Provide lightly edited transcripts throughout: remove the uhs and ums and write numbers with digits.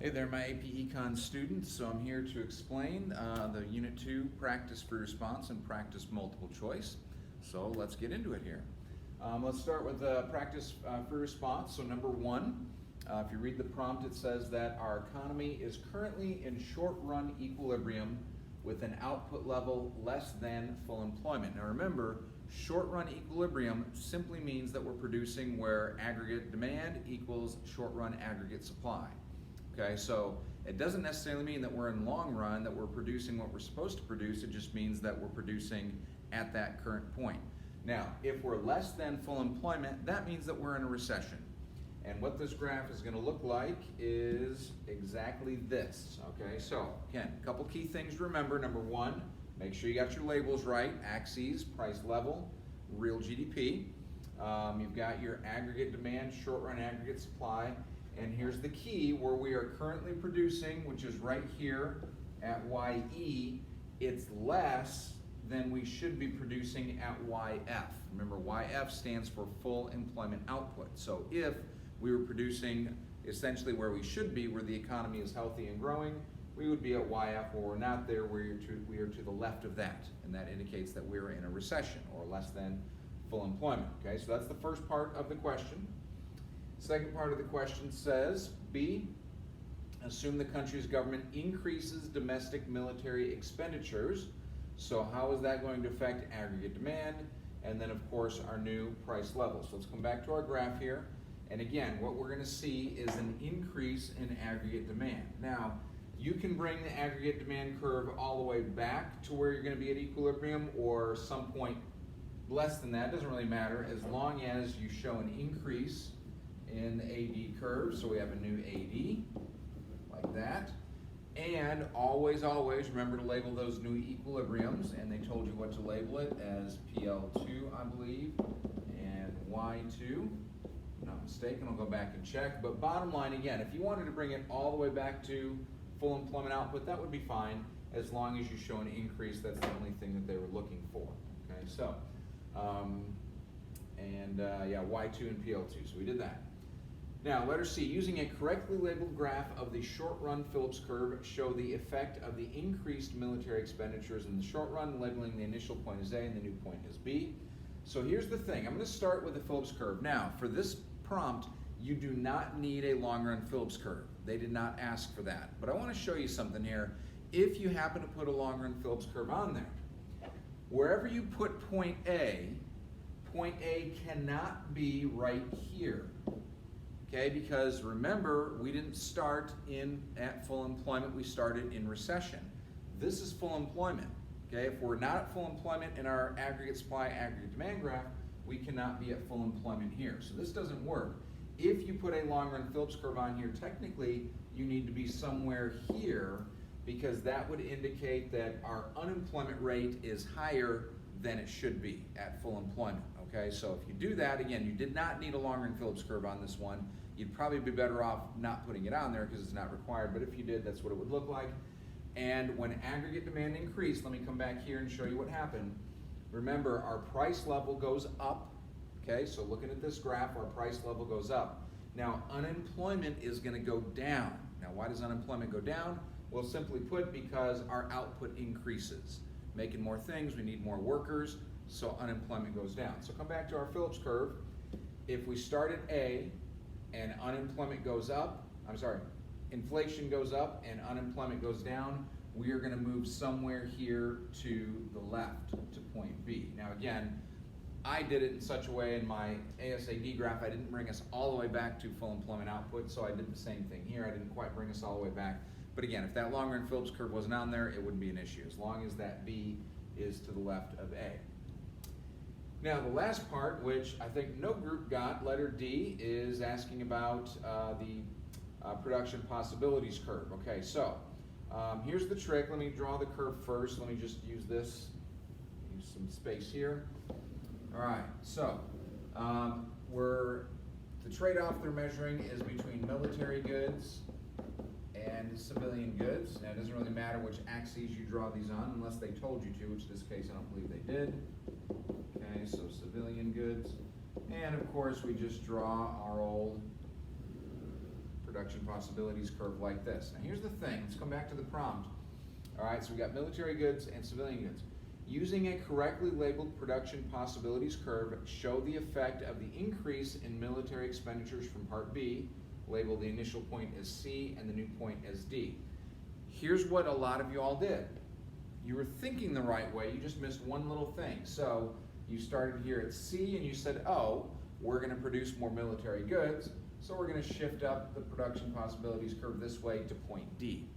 Hey there, my AP Econ students. So I'm here to explain the Unit 2 practice free response and practice multiple choice. So let's get into it here. Let's start with practice free response. So number one, if you read the prompt, it says that our economy is currently in short-run equilibrium with an output level less than full employment. Now remember, short-run equilibrium simply means that we're producing where aggregate demand equals short-run aggregate supply. Okay, so it doesn't necessarily mean that we're in long run, that we're producing what we're supposed to produce. It just means that we're producing at that current point. Now, if we're less than full employment, that means that we're in a recession. And what this graph is going to look like is exactly this. Okay, so again, a couple key things to remember. Number one, make sure you got your labels right. Axes, price level, real GDP. You've got your aggregate demand, short-run aggregate supply. And here's the key, where we are currently producing, which is right here at YE, it's less than we should be producing at YF. Remember, YF stands for full employment output. So if we were producing essentially where we should be, where the economy is healthy and growing, we would be at YF. Where we're not there, we are to the left of that. And that indicates that we're in a recession or less than full employment. Okay, so that's the first part of the question. Second part of the question says, B, assume the country's government increases domestic military expenditures. So how is that going to affect aggregate demand? And then of course our new price level. So let's come back to our graph here. And again, what we're going to see is an increase in aggregate demand. Now, you can bring the aggregate demand curve all the way back to where you're going to be at equilibrium or some point less than that. It doesn't really matter as long as you show an increase in the AD curve. So we have a new AD like that. And always remember to label those new equilibriums, and they told you what to label it as PL2, I believe, and Y2. Not mistaken, I'll go back and check. But bottom line, again, if you wanted to bring it all the way back to full employment output, that would be fine as long as you show an increase. That's the only thing that they were looking for. Okay, so yeah, Y2 and PL2. So we did that. Now, letter C, using a correctly labeled graph of the short-run Phillips curve, show the effect of the increased military expenditures in the short run, labeling the initial point as A and the new point as B. So here's the thing. I'm going to start with the Phillips curve. Now, for this prompt, you do not need a long-run Phillips curve. They did not ask for that. But I want to show you something here. If you happen to put a long-run Phillips curve on there, wherever you put point A cannot be right here. Okay, because remember, we didn't start at full employment, we started in recession. This is full employment. Okay, if we're not at full employment in our aggregate supply, aggregate demand graph, we cannot be at full employment here. So this doesn't work. If you put a long-run Phillips curve on here, technically you need to be somewhere here because that would indicate that our unemployment rate is higher than it should be at full employment. Okay, so if you do that, again, you did not need a long-run Phillips curve on this one. You'd probably be better off not putting it on there because it's not required, but if you did, that's what it would look like. And when aggregate demand increased, let me come back here and show you what happened. Remember, our price level goes up. Okay, so looking at this graph, our price level goes up. Now, unemployment is going to go down. Now, why does unemployment go down? Well, simply put, because our output increases. Making more things, we need more workers, so unemployment goes down. So come back to our Phillips curve. If we start at A and unemployment goes up, inflation goes up and unemployment goes down, we are going to move somewhere here to the left to point B. Now again, I did it in such a way in my ASAD graph, I didn't bring us all the way back to full employment output, so I did the same thing here. I didn't quite bring us all the way back. But again, if that long-run Phillips curve wasn't on there, it wouldn't be an issue, as long as that B is to the left of A. Now, the last part, which I think no group got, letter D, is asking about the production possibilities curve. Okay, so here's the trick. Let me draw the curve first. Let me just use this, use some space here. All right, so the trade-off they're measuring is between military goods and civilian goods. Now, it doesn't really matter which axes you draw these on unless they told you to, which in this case I don't believe they did. Okay, so civilian goods. And of course, we just draw our old production possibilities curve like this. Now here's the thing, let's come back to the prompt. All right, so we got military goods and civilian goods. Using a correctly labeled production possibilities curve, show the effect of the increase in military expenditures from Part B, label the initial point as C and the new point as D. Here's what a lot of you all did. You were thinking the right way, you just missed one little thing. So you started here at C and you said, oh, we're going to produce more military goods, so we're going to shift up the production possibilities curve this way to point D.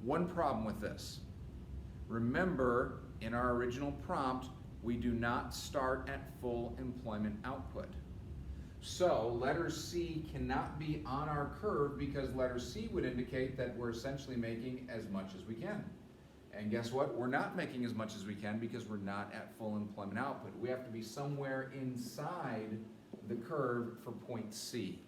One problem with this. Remember, in our original prompt, we do not start at full employment output. So letter C cannot be on our curve because letter C would indicate that we're essentially making as much as we can. And guess what? We're not making as much as we can because we're not at full employment output. We have to be somewhere inside the curve for point C.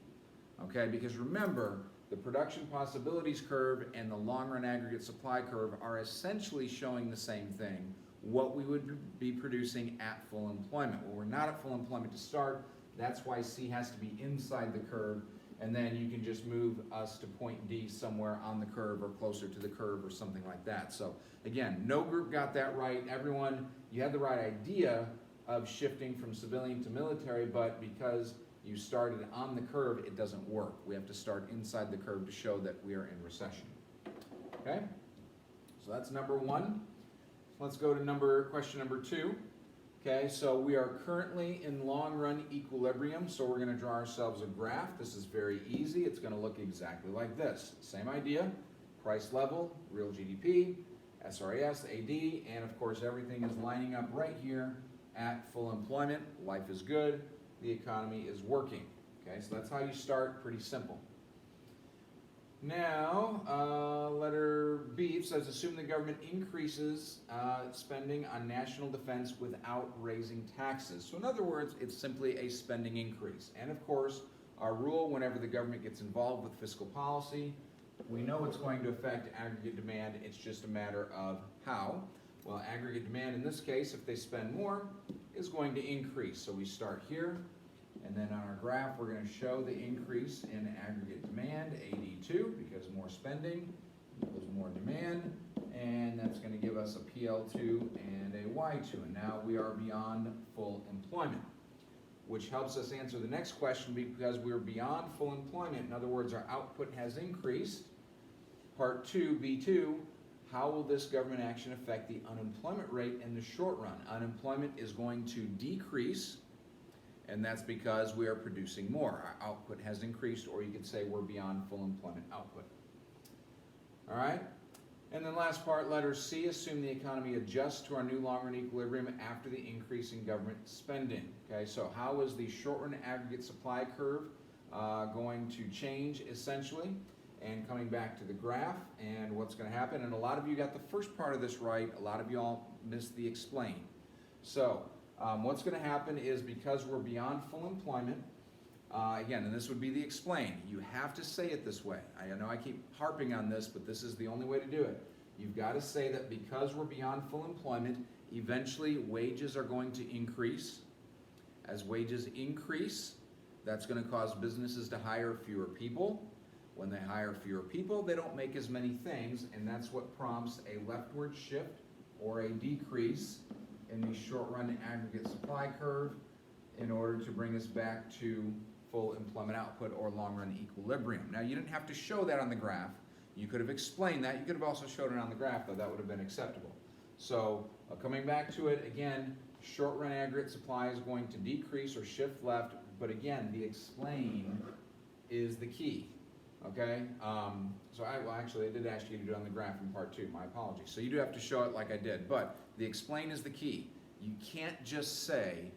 Okay, because remember, the production possibilities curve and the long-run aggregate supply curve are essentially showing the same thing, what we would be producing at full employment. Well, we're not at full employment to start, that's why C has to be inside the curve, and then you can just move us to point D somewhere on the curve or closer to the curve or something like that. So again, no group got that right. Everyone, you had the right idea of shifting from civilian to military, but because you started on the curve, it doesn't work. We have to start inside the curve to show that we are in recession. Okay? So that's number one. Let's go to question number 2. Okay, so we are currently in long-run equilibrium, so we're going to draw ourselves a graph. This is very easy. It's going to look exactly like this. Same idea, price level, real GDP, SRAS, AD, and of course everything is lining up right here at full employment. Life is good. The economy is working. Okay, so that's how you start, pretty simple. Now, letter B, it says, assume the government increases spending on national defense without raising taxes. So in other words, it's simply a spending increase. And of course, our rule, whenever the government gets involved with fiscal policy, we know it's going to affect aggregate demand. It's just a matter of how. Well, aggregate demand in this case, if they spend more, is going to increase. So we start here. And then on our graph, we're going to show the increase in aggregate demand, AD2, because more spending equals more demand, and that's going to give us a PL2 and a Y2. And now we are beyond full employment, which helps us answer the next question because we're beyond full employment. In other words, our output has increased. Part 2, B2, how will this government action affect the unemployment rate in the short run? Unemployment is going to decrease, and that's because we are producing more. Our output has increased, or you could say we're beyond full employment output. All right? And then last part, letter C, assume the economy adjusts to our new long-run equilibrium after the increase in government spending. Okay, so how is the short-run aggregate supply curve going to change, essentially? And coming back to the graph and what's going to happen, and a lot of you got the first part of this right, a lot of you all missed the explain. So, what's going to happen is because we're beyond full employment, again, and this would be the explain. You have to say it this way. I know I keep harping on this, but this is the only way to do it. You've got to say that because we're beyond full employment, eventually wages are going to increase. As wages increase, that's going to cause businesses to hire fewer people. When they hire fewer people, they don't make as many things, and that's what prompts a leftward shift or a decrease in the short-run aggregate supply curve in order to bring us back to full employment output or long-run equilibrium. Now, you didn't have to show that on the graph. You could have explained that. You could have also showed it on the graph, though. That would have been acceptable. So, coming back to it, again, short-run aggregate supply is going to decrease or shift left, but again, the explain is the key. Okay, so I did ask you to do it on the graph in part 2, my apologies. So you do have to show it like I did, but the explain is the key. You can't just say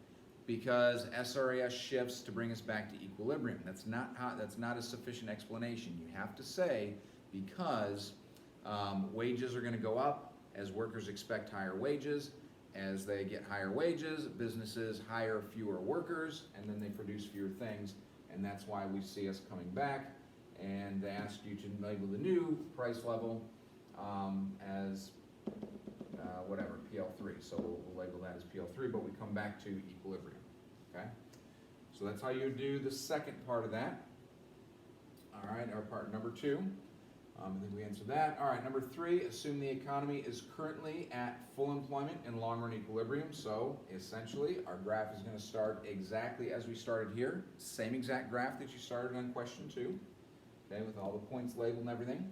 because SRAS shifts to bring us back to equilibrium. That's not a sufficient explanation. You have to say because wages are going to go up as workers expect higher wages. As they get higher wages, businesses hire fewer workers, and then they produce fewer things, and that's why we see us coming back. And they ask you to label the new price level as whatever, PL3. So we'll label that as PL3, but we come back to equilibrium. Okay? So that's how you do the second part of that. All All right, our part number 2. I think we answered that. All right, number 3, assume the economy is currently at full employment and long-run equilibrium. So essentially, our graph is going to start exactly as we started here. Same exact graph that you started on question 2, okay, with all the points labeled and everything.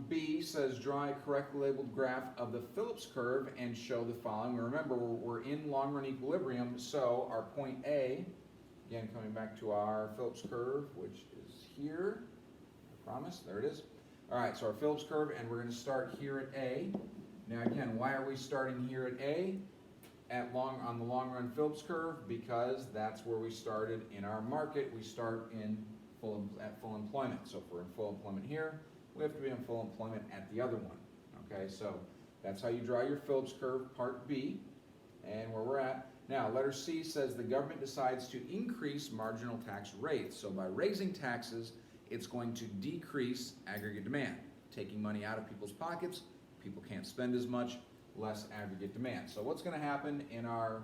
B says draw a correctly labeled graph of the Phillips curve and show the following. Remember, we're in long-run equilibrium, so our point A, again coming back to our Phillips curve, which is here, I promise, there it is. All right, so our Phillips curve, and we're going to start here at A. Now again, why are we starting here at A on the long-run Phillips curve? Because that's where we started in our market. We start at full employment. So if we're in full employment here, we have to be in full employment at the other one. Okay, so that's how you draw your Phillips curve, part B, and where we're at. Now, letter C says the government decides to increase marginal tax rates. So by raising taxes, it's going to decrease aggregate demand. Taking money out of people's pockets, people can't spend as much, less aggregate demand. So what's going to happen in our,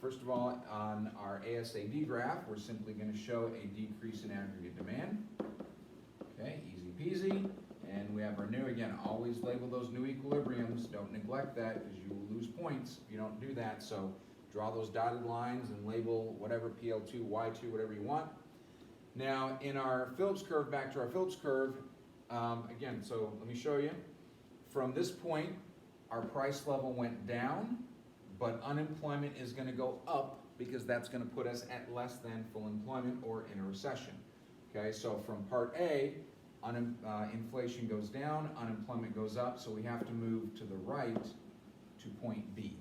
first of all, on our ASAD graph, we're simply going to show a decrease in aggregate demand. Okay, easy peasy. And we have our new, again, always label those new equilibriums. Don't neglect that because you will lose points if you don't do that. So draw those dotted lines and label whatever PL2, Y2, whatever you want. Now in our Phillips curve, back to our Phillips curve, again, so let me show you. From this point, our price level went down, but unemployment is going to go up because that's going to put us at less than full employment or in a recession. Okay, so from part A, inflation goes down, unemployment goes up, so we have to move to the right to point B.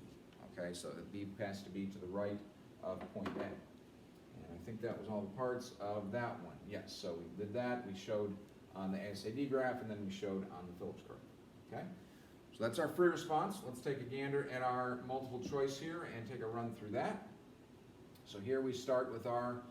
Okay, so the B has to be to the right of point A. And I think that was all the parts of that one. Yes, so we did that. We showed on the ASAD graph, and then we showed on the Phillips curve. Okay, so that's our free response. Let's take a gander at our multiple choice here and take a run through that. So here we start with our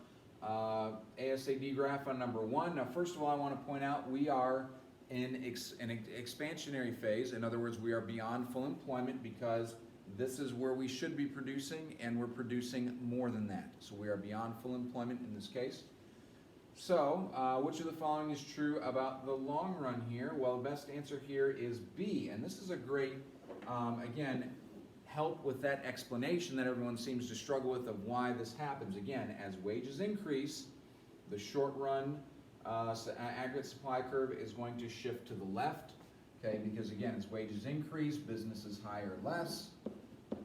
ASAD graph on number 1. Now, first of all, I want to point out we are in an expansionary phase. In other words, we are beyond full employment because this is where we should be producing, and we're producing more than that. So we are beyond full employment in this case. So, which of the following is true about the long run here? Well, the best answer here is B, and this is a great, again, help with that explanation that everyone seems to struggle with of why this happens. Again, as wages increase, the short run aggregate supply curve is going to shift to the left, okay, because again, as wages increase, businesses hire less,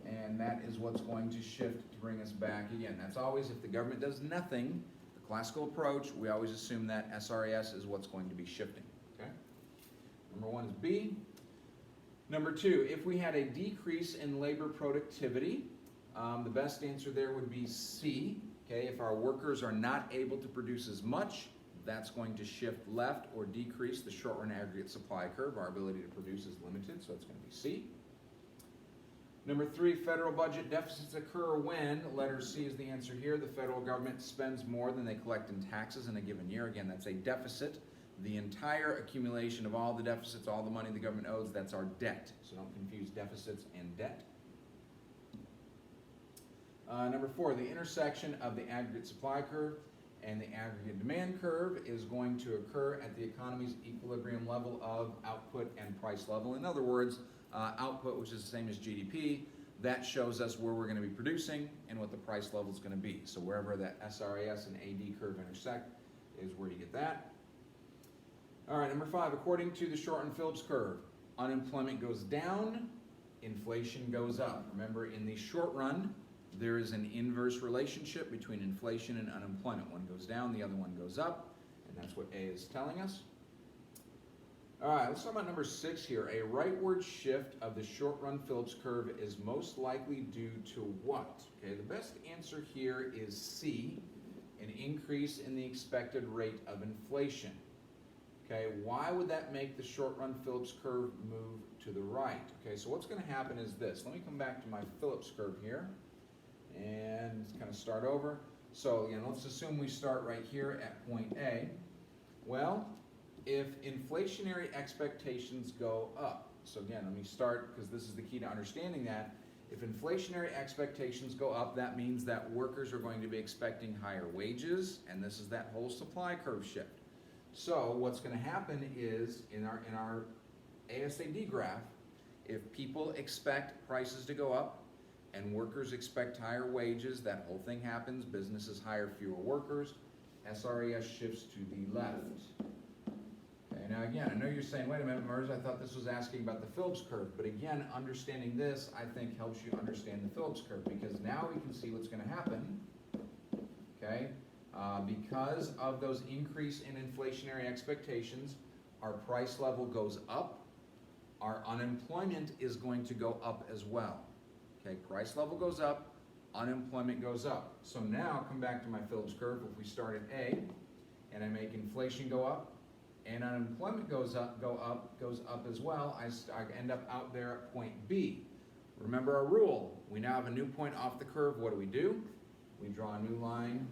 and that is what's going to shift to bring us back again. That's always, if the government does nothing, the classical approach, we always assume that SRAS is what's going to be shifting, okay? Number 1 is B. Number 2, if we had a decrease in labor productivity, the best answer there would be C. Okay, if our workers are not able to produce as much, that's going to shift left or decrease the short-run aggregate supply curve. Our ability to produce is limited, so it's going to be C. Number 3, federal budget deficits occur when, letter C is the answer here, the federal government spends more than they collect in taxes in a given year. Again, that's a deficit. The entire accumulation of all the deficits, all the money the government owes, that's our debt. So don't confuse deficits and debt. Number 4, the intersection of the aggregate supply curve and the aggregate demand curve is going to occur at the economy's equilibrium level of output and price level. In other words, output, which is the same as GDP, that shows us where we're going to be producing and what the price level is going to be. So wherever that SRAS and AD curve intersect is where you get that. All right, number 5, according to the shortened Phillips curve, unemployment goes down, inflation goes up. Remember, in the short run, there is an inverse relationship between inflation and unemployment. One goes down, the other one goes up, and that's what A is telling us. All right, let's talk about number 6 here. A rightward shift of the short-run Phillips curve is most likely due to what? Okay, the best answer here is C, an increase in the expected rate of inflation. Okay, why would that make the short-run Phillips curve move to the right? Okay, so what's going to happen is this. Let me come back to my Phillips curve here and kind of start over. So again, let's assume we start right here at point A. Well, if inflationary expectations go up, so again, let me start because this is the key to understanding that. If inflationary expectations go up, that means that workers are going to be expecting higher wages, and this is that whole supply curve shift. So what's going to happen is in our ASAD graph, if people expect prices to go up and workers expect higher wages, that whole thing happens. Businesses hire fewer workers. SRAS shifts to the left. Okay, now again, I know you're saying, wait a minute, Mers, I thought this was asking about the Phillips curve. But again, understanding this, I think, helps you understand the Phillips curve, because now we can see what's going to happen. Okay, because of those increase in inflationary expectations, our price level goes up. Our unemployment is going to go up as well. Okay, price level goes up, unemployment goes up. So now come back to my Phillips curve. If we start at A and I make inflation go up and unemployment goes up as well, I end up out there at point B. Remember our rule. We now have a new point off the curve. What do? We draw a new line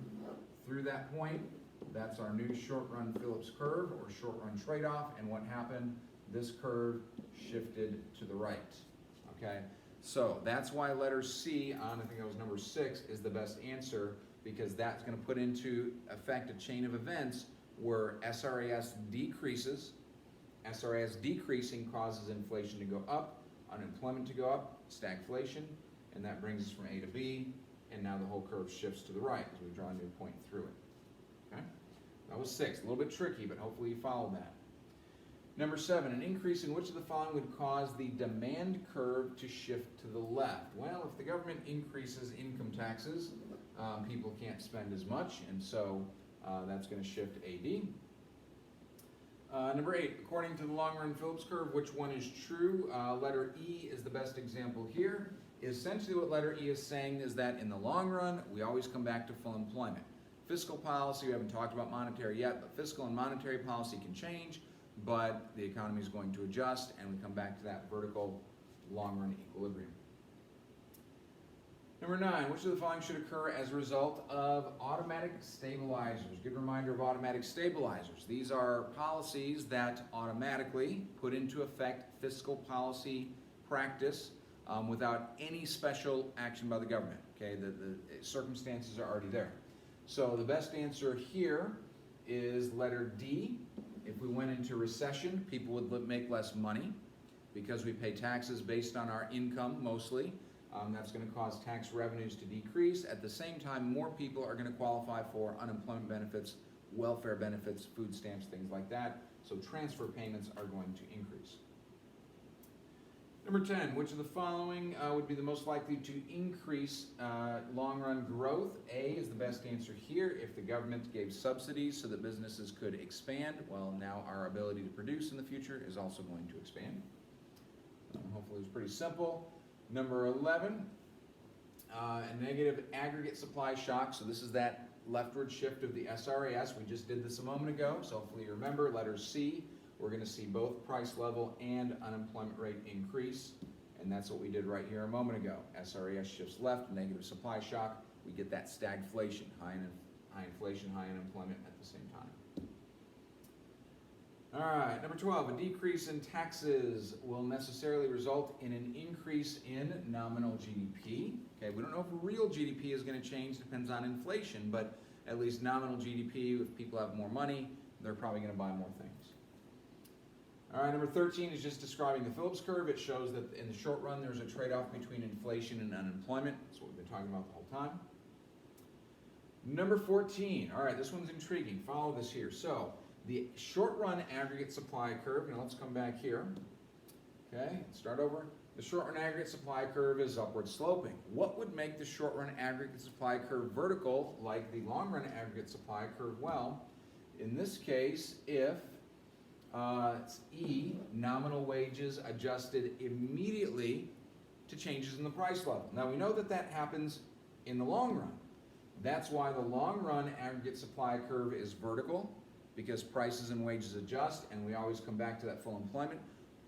through that point. That's our new short-run Phillips curve, or short-run trade-off. And what happened? This curve shifted to the right. Okay, so that's why letter C on, I think that was number 6, is the best answer, because that's going to put into effect a chain of events where SRAS decreases. SRAS decreasing causes inflation to go up, unemployment to go up, stagflation, and that brings us from A to B, and now the whole curve shifts to the right as we draw a new point through it. Okay, that was 6, a little bit tricky, but hopefully you followed that. Number 7, an increase in which of the following would cause the demand curve to shift to the left? Well, if the government increases income taxes, people can't spend as much, and so that's going to shift AD. Number 8, according to the long-run Phillips curve, which one is true? Letter E is the best example here. Essentially what letter E is saying is that in the long run, we always come back to full employment. Fiscal policy, we haven't talked about monetary yet, but fiscal and monetary policy can change, but the economy is going to adjust, and we come back to that vertical long-run equilibrium. Number 9, which of the following should occur as a result of automatic stabilizers? Good reminder of automatic stabilizers. These are policies that automatically put into effect fiscal policy practice without any special action by the government. Okay, the circumstances are already there. So the best answer here is letter D. If we went into recession, people would make less money because we pay taxes based on our income mostly. That's going to cause tax revenues to decrease. At the same time, more people are going to qualify for unemployment benefits, welfare benefits, food stamps, things like that. So transfer payments are going to increase. Number 10, which of the following would be the most likely to increase long-run growth? A is the best answer here. If the government gave subsidies so that businesses could expand, well, now our ability to produce in the future is also going to expand. Hopefully it was pretty simple. Number 11, a negative aggregate supply shock. So this is that leftward shift of the SRAS. We just did this a moment ago, so hopefully you remember. Letter C, we're going to see both price level and unemployment rate increase, and that's what we did right here a moment ago. SRAS shifts left, negative supply shock. We get that stagflation, high inflation, high unemployment at the same time. All right, number 12, a decrease in taxes will necessarily result in an increase in nominal GDP. Okay, we don't know if real GDP is going to change, depends on inflation, but at least nominal GDP, if people have more money, they're probably going to buy more things. All right, number 13 is just describing the Phillips curve. It shows that in the short run, there's a trade-off between inflation and unemployment. That's what we've been talking about the whole time. Number 14, all right, this one's intriguing. Follow this here. So the short run aggregate supply curve, now let's come back here. Okay, start over. The short run aggregate supply curve is upward sloping. What would make the short run aggregate supply curve vertical like the long run aggregate supply curve? Well, in this case, if it's E, nominal wages adjusted immediately to changes in the price level. Now we know that that happens in the long run. That's why the long run aggregate supply curve is vertical, because prices and wages adjust, and we always come back to that full employment.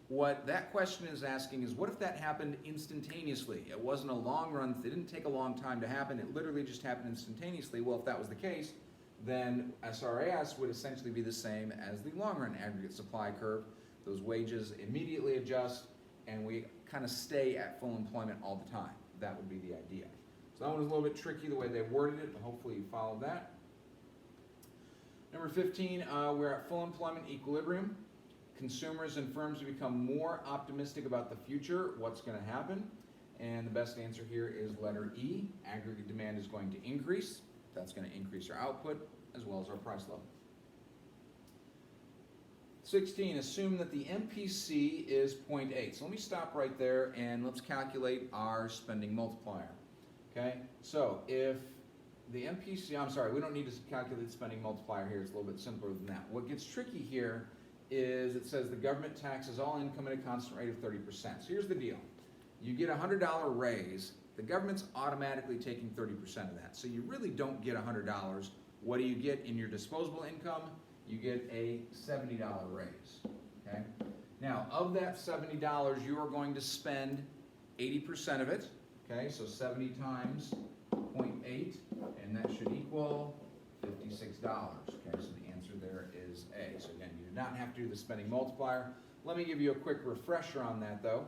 What that question is asking is, what if that happened instantaneously? It wasn't a long run, it didn't take a long time to happen, it literally just happened instantaneously. Well, if that was the case, then SRAS would essentially be the same as the long run aggregate supply curve. Those wages immediately adjust, and we kind of stay at full employment all the time. that would be the idea. So that one was a little bit tricky the way they worded it, but hopefully you followed that. Number 15, we're at full employment equilibrium. Consumers and firms have become more optimistic about the future, what's going to happen. And the best answer here is letter E. Aggregate demand is going to increase. That's going to increase our output as well as our price level. 16, assume that the MPC is 0.8. So let me stop right there and let's calculate our spending multiplier. Okay, so if the MPC, I'm sorry, we don't need to calculate the spending multiplier here. It's a little bit simpler than that. What gets tricky here is it says the government taxes all income at a constant rate of 30%. So here's the deal. You get a $100 raise, the government's automatically taking 30% of that. So you really don't get $100. What do you get in your disposable income? You get a $70 raise, okay? Now, of that $70, you are going to spend 80% of it, okay? So 70 times 0.8, and that should equal $56, okay? So the answer there is A. So again, you do not have to do the spending multiplier. Let me give you a quick refresher on that though,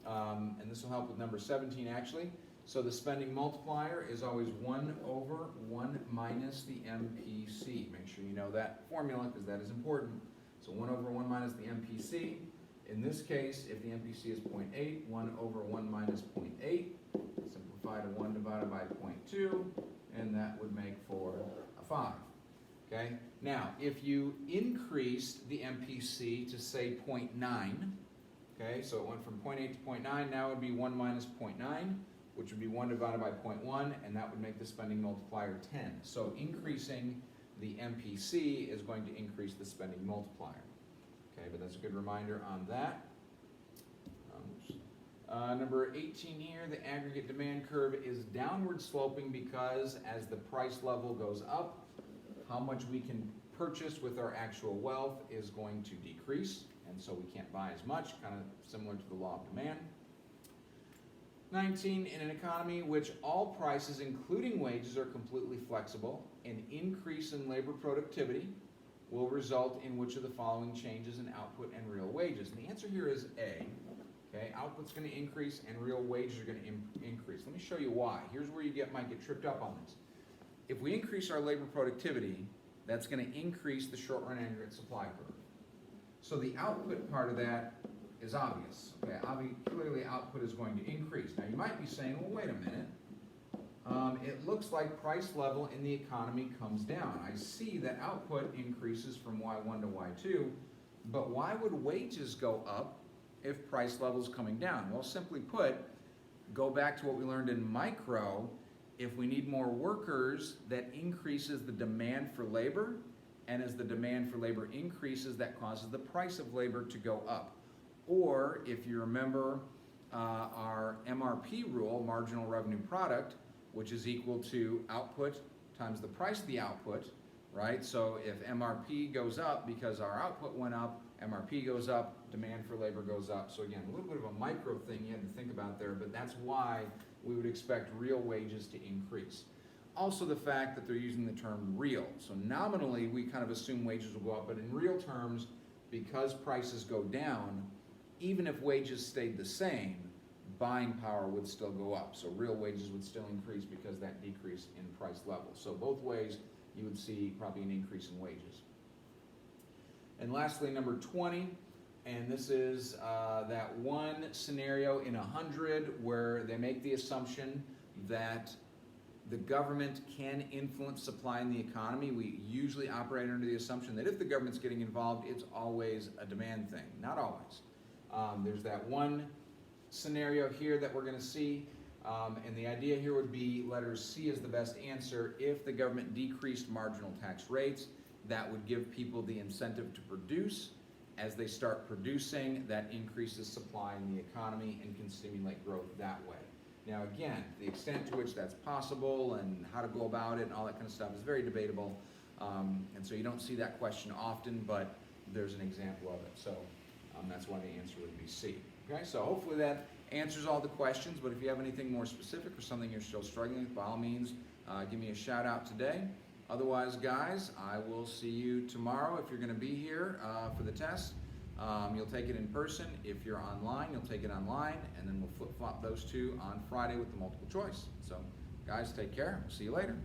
and this will help with number 17 actually. So the spending multiplier is always 1 over 1 minus the MPC. Make sure you know that formula because that is important. So 1 over 1 minus the MPC. In this case, if the MPC is 0.8, 1 over 1 minus 0.8, simplify to 1 divided by 0.2, and that would make for a 5. Okay? Now, if you increased the MPC to say 0.9, okay, so it went from 0.8 to 0.9, now it would be 1 minus 0.9, which would be 1 divided by 0.1, and that would make the spending multiplier 10. So increasing the MPC is going to increase the spending multiplier. Okay, but that's a good reminder on that. Number 18 here, the aggregate demand curve is downward sloping because as the price level goes up, how much we can purchase with our actual wealth is going to decrease, and so we can't buy as much, kind of similar to the law of demand. 19, in an economy which all prices, including wages, are completely flexible, an increase in labor productivity will result in which of the following changes in output and real wages? And the answer here is A. Okay, output's going to increase and real wages are going to increase. Let me show you why. Here's where you might get tripped up on this. If we increase our labor productivity, that's going to increase the short-run aggregate supply curve. So the output part of that is obvious. Okay, clearly output is going to increase. Now you might be saying, well, wait a minute. It looks like price level in the economy comes down. I see that output increases from Y1 to Y2, but why would wages go up if price level is coming down? Well, simply put, go back to what we learned in micro. If we need more workers, that increases the demand for labor, and as the demand for labor increases, that causes the price of labor to go up. Or if you remember our MRP rule, marginal revenue product, which is equal to output times the price of the output, right? So if MRP goes up because our output went up, MRP goes up, demand for labor goes up. So again, a little bit of a micro thing you had to think about there, but that's why we would expect real wages to increase. Also the fact that they're using the term real. So nominally, we kind of assume wages will go up, but in real terms, because prices go down, even if wages stayed the same, buying power would still go up. So real wages would still increase because that decrease in price level. So both ways, you would see probably an increase in wages. And lastly, number 20, and this is that one scenario in 100 where they make the assumption that the government can influence supply in the economy. We usually operate under the assumption that if the government's getting involved, it's always a demand thing. Not always. There's that one scenario here that we're going to see, and the idea here would be letter C is the best answer. If the government decreased marginal tax rates, that would give people the incentive to produce. As they start producing, that increases supply in the economy and can stimulate growth that way. Now again, the extent to which that's possible and how to go about it and all that kind of stuff is very debatable, and so you don't see that question often, but there's an example of it. So that's why the answer would be C. Okay, so hopefully that answers all the questions, but if you have anything more specific or something you're still struggling with, by all means, give me a shout out today. Otherwise, guys, I will see you tomorrow if you're going to be here for the test. You'll take it in person. If you're online, you'll take it online, and then we'll flip-flop those two on Friday with the multiple choice. So, guys, take care. See you later.